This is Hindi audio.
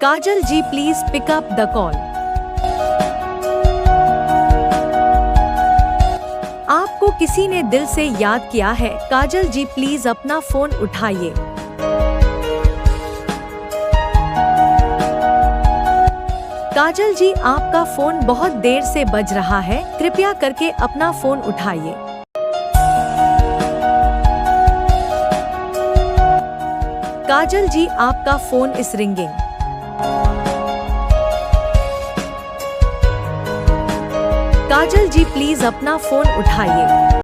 Kajal ji please pick up the call. आपको किसी ने दिल से याद किया है, काजल जी प्लीज अपना फोन उठाइए। काजल जी आपका फोन बहुत देर से बज रहा है, कृपया करके अपना फोन उठाइए। काजल जी आपका phone is ringing. Kajal ji please अपना फोन उठाइए।